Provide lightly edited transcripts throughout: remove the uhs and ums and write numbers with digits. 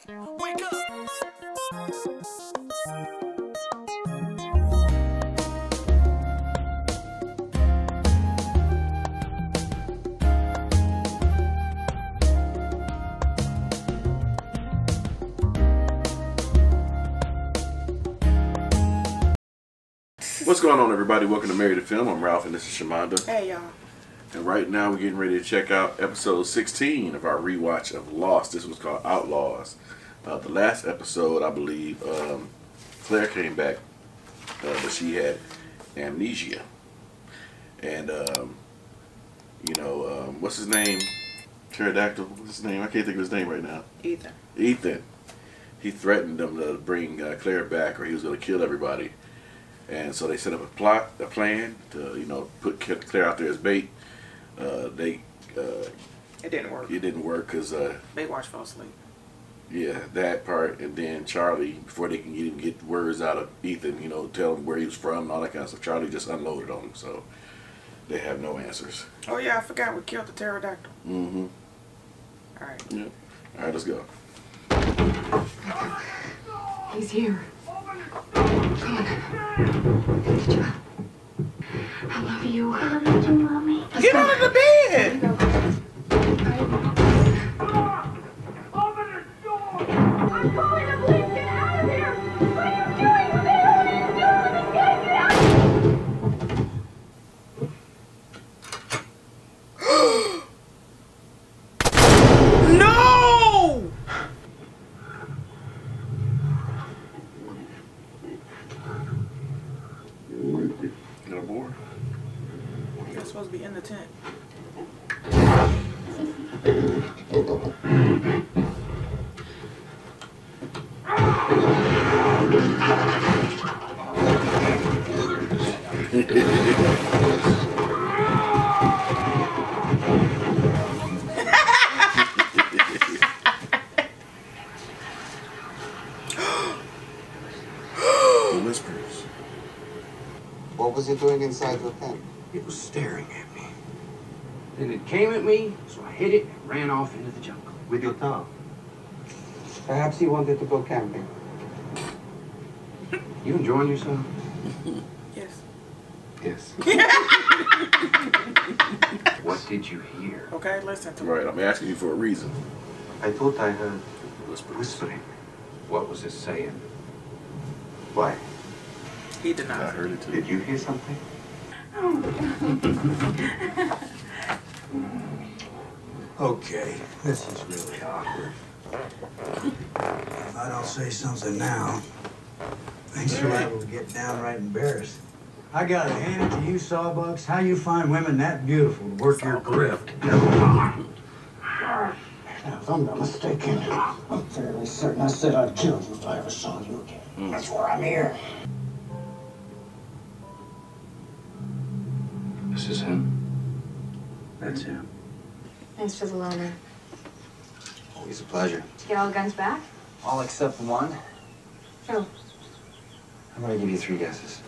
Wake up! What's going on, everybody? Welcome to Married to Film. I'm Ralph and this is Shamanda. Hey, y'all. And right now we're getting ready to check out episode 16 of our rewatch of Lost. This was called Outlaws. The last episode, I believe, Claire came back, but she had amnesia. And, what's his name? Pterodactyl? What's his name? I can't think of his name right now. Ethan. He threatened them to bring Claire back or he was going to kill everybody. And so they set up a plan to, put Claire out there as bait. It didn't work. It didn't work because Baywatch fell asleep. Yeah, that part, and then Charlie, before they can even get words out of Ethan, tell him where he was from and all that kind of stuff. Charlie just unloaded on him, so they have no answers. Oh yeah, I forgot we killed the pterodactyl. Mm-hmm. All right. Yep. All right, let's go. He's here. Come on. Good job. I love you. I love you too, Mommy. Get out of the bed! Open the door! I'm calling the police! Get out of here! What are you doing? What the hell are you doing? You gotta get out! No! You got a boar? You're supposed to be in the tent. Whispers. What was it doing inside the tent? It was staring at me. Then it came at me, so I hit it and ran off into the jungle. With your tongue. Perhaps he wanted to go camping. You enjoying yourself? Yes. Yes. What did you hear? Okay, listen to me. Right, I'm asking you for a reason. I thought I heard Whispers. Whispering. What was it saying? Why? He I denied it. heard it too. Did you hear something? Okay, this is really awkward. If I don't say something now, things are liable to get downright embarrassed. I gotta hand it to you, Sawbucks, how you find women that beautiful to work your grift. Now, if I'm not mistaken, I'm fairly certain I said I'd kill you if I ever saw you again. That's why I'm here. This is him. That's him. Thanks for the loaner. Always a pleasure. Did you get all the guns back? All except one. Oh, I'm gonna give you 3 guesses.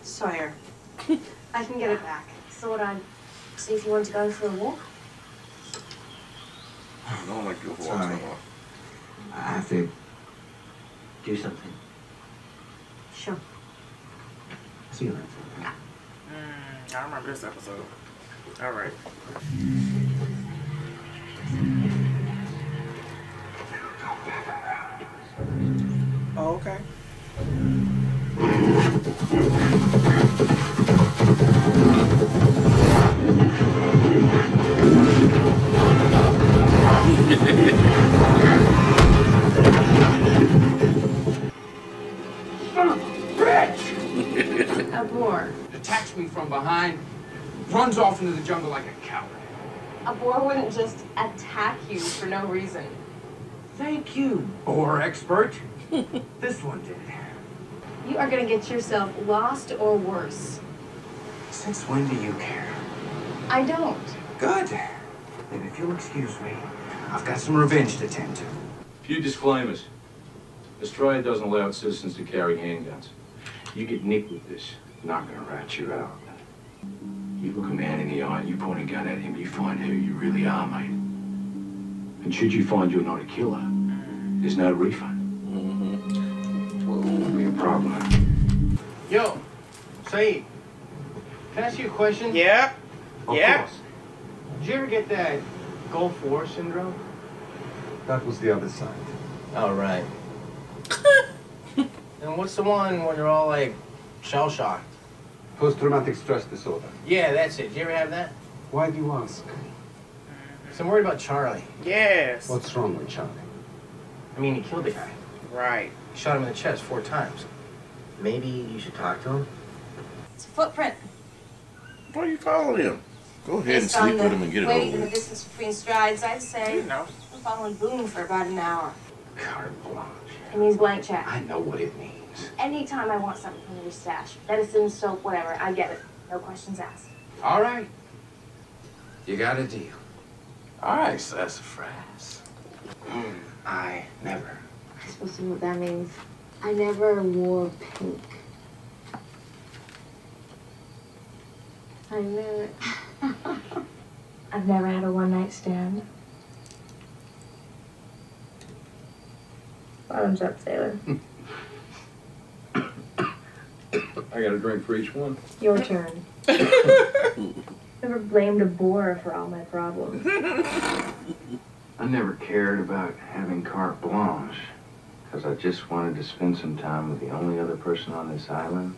Sawyer. I can get it back. Thought I'd see if you want to go for a walk. I don't like your walks Sorry. no more. I have to do something. Sure. See you later. I remember this episode. All right. Oh, okay. A boar. Attacks me from behind, runs off into the jungle like a coward. A boar wouldn't just attack you for no reason. Thank you, boar expert. This one did. You are gonna get yourself lost or worse. Since when do you care? I don't. Good. Then if you'll excuse me, I've got some revenge to tend to. Few disclaimers. This triad doesn't allow its citizens to carry handguns. You get nicked with this, not gonna rat you out. You look a man in the eye and you point a gun at him, you find who you really are, mate. And should you find you're not a killer, there's no refund. Won't be a problem. Yo, Saeed, can I ask you a question? Yeah. Of Yeah. course. Did you ever get that Gulf War syndrome? That was the other side. Oh, right. And what's the one when you're all like shell-shocked? Post-traumatic stress disorder. Yeah, that's it. Did you ever have that? Why do you ask? So I'm worried about Charlie. Yes. What's wrong with Charlie? I mean, he killed the guy. Right. He shot him in the chest 4 times. Maybe you should talk to him? It's a footprint. Why are you following him? Go ahead and Based on sleep with him and get it weight over and the with. distance between strides, I'd say. You know. I'm following Boone for about an hour. Carte blanche. It means blank check. I know what it means. Anytime I want something from your stash, medicine, soap, whatever, I get it. No questions asked. All right. You got a deal. All right, sassafras. I never. I'm supposed to know what that means. I never wore pink. I knew it. I've never had a one-night stand. Bottoms up, sailor. I got a drink for each one. Your turn. Never blamed a boar for all my problems. I never cared about having carte blanche because I just wanted to spend some time with the only other person on this island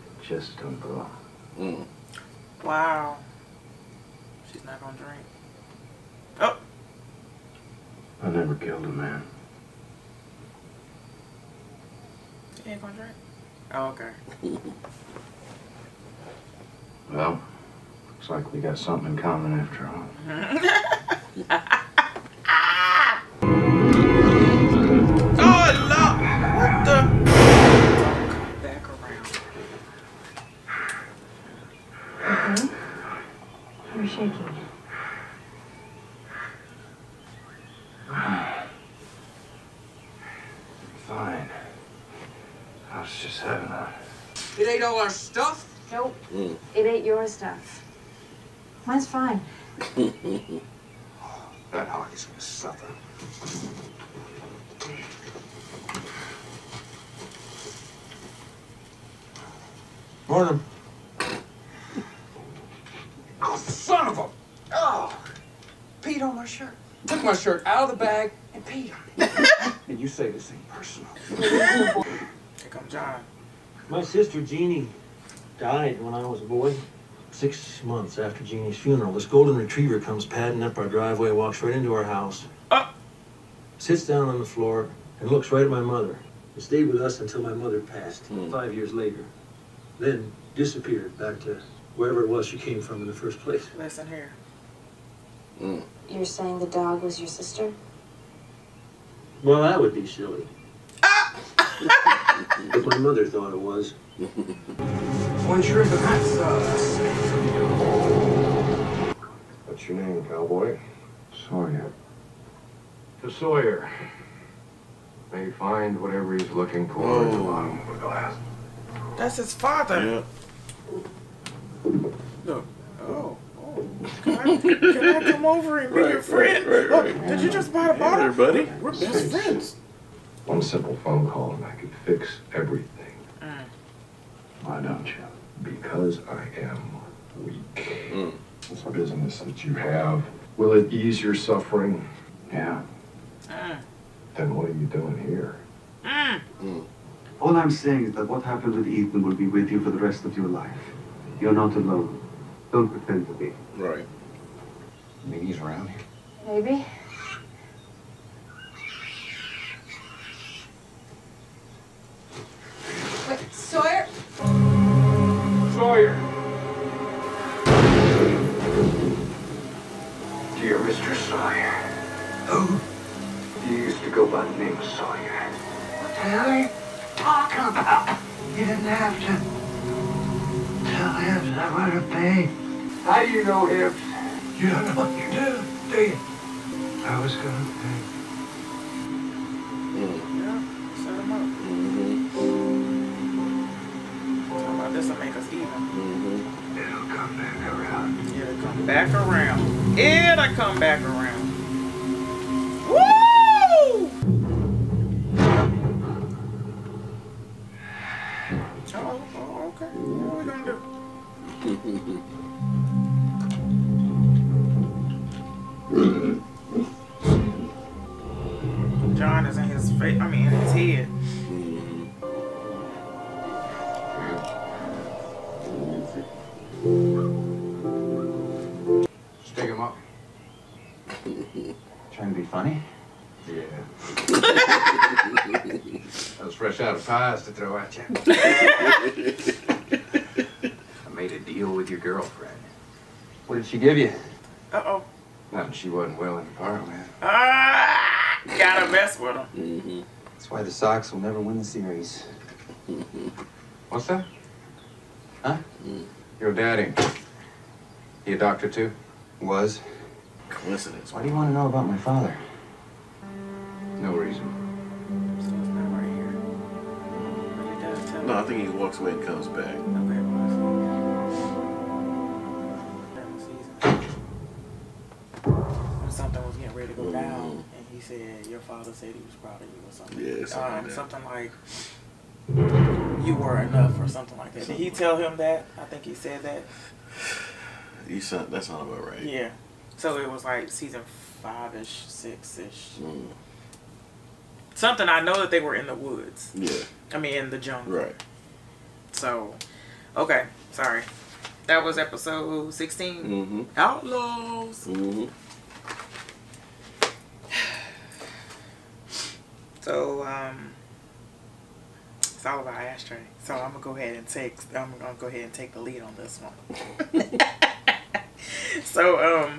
that just don't belong. Wow. She's not gonna drink. Oh. I never killed a man. She ain't gonna drink. Oh, okay. Well, looks like we got something in common after all. Oh, Locke! What the? Come back around. Okay. You're shaking. Fine. I was just having a... It ain't all our stuff? Nope. It ain't your stuff. Mine's fine. That hockey's gonna suffer. Morning. Oh, son of a... Oh! Peed on my shirt. Took my shirt out of the bag and peed on it. And you say this ain't personal. Here come John. My sister Jeannie died when I was a boy. 6 months after Jeannie's funeral, this golden retriever comes padding up our driveway, walks right into our house, sits down on the floor, and looks right at my mother. It stayed with us until my mother passed 5 years later. Then disappeared back to wherever it was she came from in the first place. Listen here. You're saying the dog was your sister? Well, that would be silly. But my mother thought it was. One shrimp and hot sauce. What's your name, cowboy? Sawyer. To Sawyer. May he find whatever he's looking for at the bottom of a glass. That's his father. Yeah. Look. Oh. Can I come over and be your friend? Right. Did you just buy a Hey bottle? there, buddy. We're best friends. One simple phone call and I could fix everything. Why don't you? Because I am weak. This business that you have, will it ease your suffering? Yeah. Then what are you doing here? All I'm saying is that what happened with Ethan will be with you for the rest of your life. You're not alone. Don't pretend to be. Right. Maybe he's around here. Maybe. Wait, Sawyer? Sawyer! Dear Mr. Sawyer. Who? You used to go by the name of Sawyer. What the hell are you talking about? You didn't have to tell him I would have paid. How do you know him? You don't know what you do you? I was gonna pay. Yeah, set him up. Talking about this will make us even. It'll come back around. It'll come back around. It'll come back around. Woo! John is in his face. I mean, in his head. Stick him up. Trying to be funny? Yeah. That was fresh out of pies to throw at you. I made a deal with your girlfriend. What did she give you? Uh-oh. Nothing she wasn't willing to part with. Gotta mess with him. That's why the Sox will never win the series. What's that? Huh? Your daddy. He a doctor too? Was. Coincidence. Why do you want to know about my father? No reason. So it's not right here. But he does tell No, I think he walks away and comes back. Okay, well, when something was getting ready to go down, and he said, your father said he was proud of you or something. Yeah, something like you were enough or something like that. Did he tell him that? I think he said that. That sounds about right. Yeah. So it was like season 5-ish, 6-ish. Something. I know that they were in the woods. Yeah. I mean, in the jungle. Right. So, okay. Sorry. That was episode 16. Outlaws. So, it's all about Ashtray. So I'm gonna go ahead and take the lead on this one. So,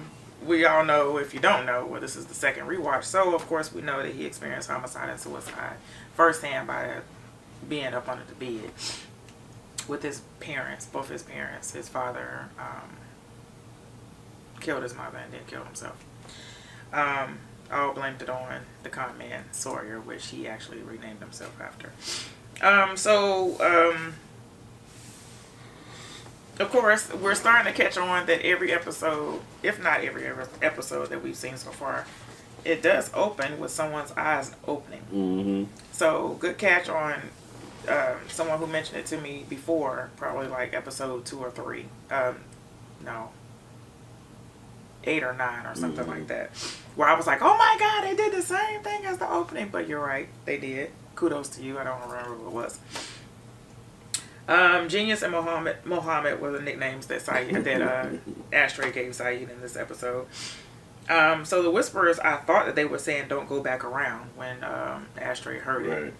we all know, if you don't know, well, this is the second rewatch. So, of course, we know that he experienced homicide and suicide firsthand by being up under the bed with his parents, both his parents. His father killed his mother and then killed himself. All blamed it on the con man Sawyer, which he actually renamed himself after. Of course, we're starting to catch on that every episode, if not every episode that we've seen so far, it does open with someone's eyes opening. So, good catch on someone who mentioned it to me before, probably like episode 2 or 3. No. 8 or 9 or something like that. Where I was like, oh my God, they did the same thing as the opening. But you're right, they did. Kudos to you. I don't remember who it was. Genius and Mohammed were the nicknames that Ashtray gave Saeed in this episode. So the Whisperers, I thought that they were saying don't go back around when Ashtray heard it.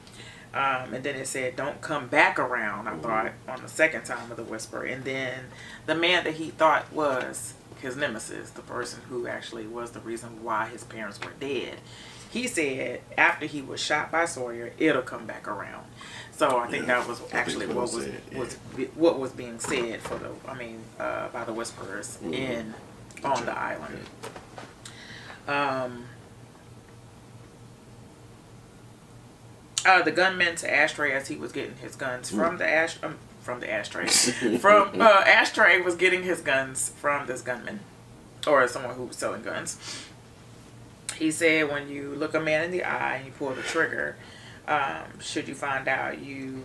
And then it said don't come back around, I thought, on the second time of the Whisper. And then the man that he thought was his nemesis, the person who actually was the reason why his parents were dead, he said after he was shot by Sawyer, it'll come back around. So I think that was actually what was being said for the by the Whisperers on the island. The gunman to Ashtray, as he was getting his guns from the Ashtray. Ashtray was getting his guns from this gunman, or someone who was selling guns. He said, when you look a man in the eye and you pull the trigger, should you find out you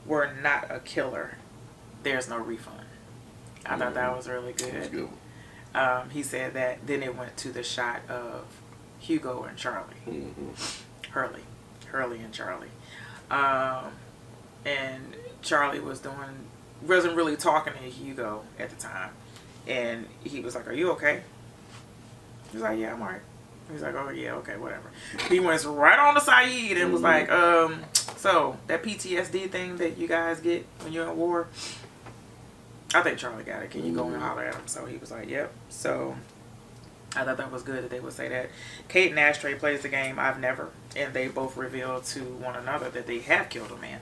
were not a killer, there's no refund. I thought that was really good. He said that. Then it went to the shot of Hugo and Charlie. Hurley and Charlie. And Charlie wasn't really talking to Hugo at the time. And he was like, are you okay? He was like, yeah, I'm alright. He's like, oh yeah, okay, whatever. He went right on to Saeed and was like, so that PTSD thing that you guys get when you're in war, I think Charlie got it. Can you go and holler at him? So he was like, yep. So I thought that was good that they would say that. Kate and Ashtray plays the game I've never, and they both revealed to one another that they have killed a man.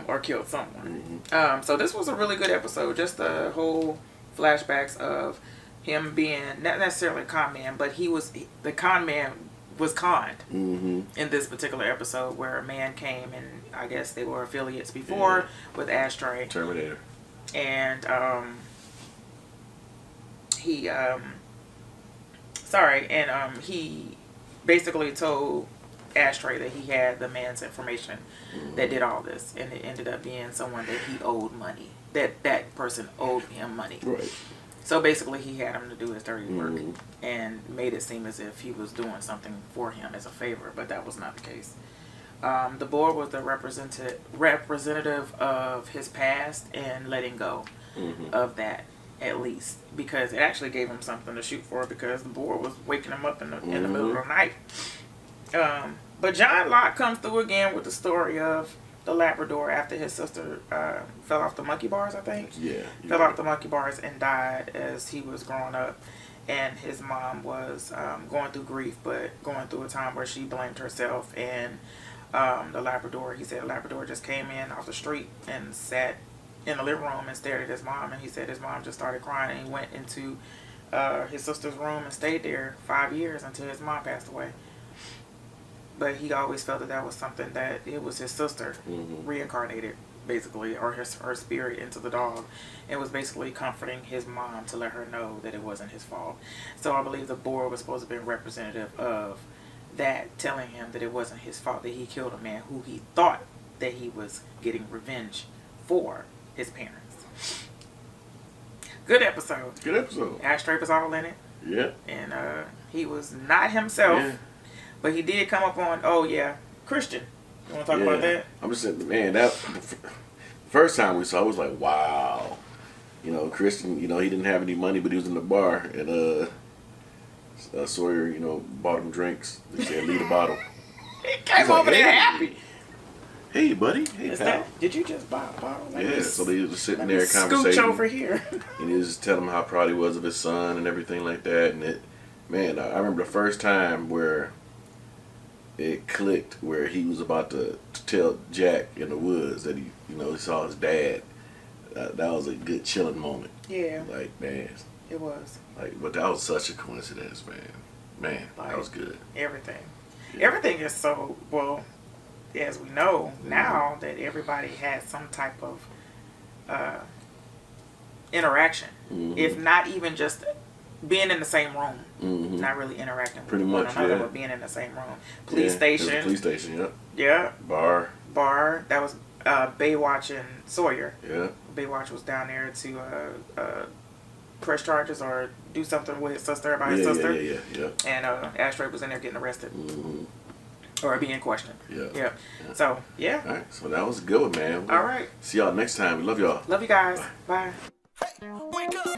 Or killed someone. So this was a really good episode. Just the whole flashbacks of him being not necessarily a con man, but the con man was conned in this particular episode, where a man came, and I guess they were affiliates before with Ashtray. Terminator. And he basically told Ashtray that he had the man's information that did all this, and it ended up being someone that he owed money, that person owed him money. So basically, he had him to do his dirty work and made it seem as if he was doing something for him as a favor, but that was not the case. The boar was the representative of his past and letting go of that, at least, because it actually gave him something to shoot for, because the boar was waking him up in the middle of the night. But John Locke comes through again with the story of the Labrador after his sister fell off the monkey bars, I think. Yeah. Fell off the monkey bars and died as he was growing up. And his mom was going through grief, but going through a time where she blamed herself. And the Labrador, he said the Labrador just came in off the street and sat in the living room and stared at his mom. And he said his mom just started crying, and he went into his sister's room and stayed there 5 years until his mom passed away. But he always felt that that was something, that it was his sister reincarnated, basically, or her spirit into the dog. It was basically comforting his mom to let her know that it wasn't his fault. So I believe the boar was supposed to be representative of that, telling him that it wasn't his fault that he killed a man who he thought that he was getting revenge for his parents. Good episode. Good episode. Ashtray was all in it. Yeah. And he was not himself. Yeah. But he did come up on, oh yeah, Christian. You want to talk about that? I'm just saying, man, that first time we saw, it was like, wow. You know, Christian, you know, he didn't have any money, but he was in the bar, and Sawyer, you know, bought him drinks. They said, leave the bottle. He came over there happy. Hey, buddy. Hey, pal. Did you just buy a bottle? So they was sitting there conversating. Scooch over here. And he was just telling him how proud he was of his son and everything like that. And it, man, I remember the first time where it clicked, where he was about to tell Jack in the woods that he saw his dad. That was a good chilling moment. Yeah. Like, man. It was. Like, but that was such a coincidence, man. Man, like, that was good. Everything. Yeah. Everything is so, well, as we know now, that everybody has some type of interaction. If not even just being in the same room. Not really interacting with one another, but being in the same room. Police station. Police station, yeah. Yeah. Bar. That was Baywatch and Sawyer. Yeah. Baywatch was down there to press charges or do something with his sister, about his sister. Yeah. And Ashtray was in there getting arrested. Or being questioned. Yeah. So, yeah. All right. So that was a good one, man. All right. See y'all next time. We love y'all. Love you guys. Bye. Hey, wake up.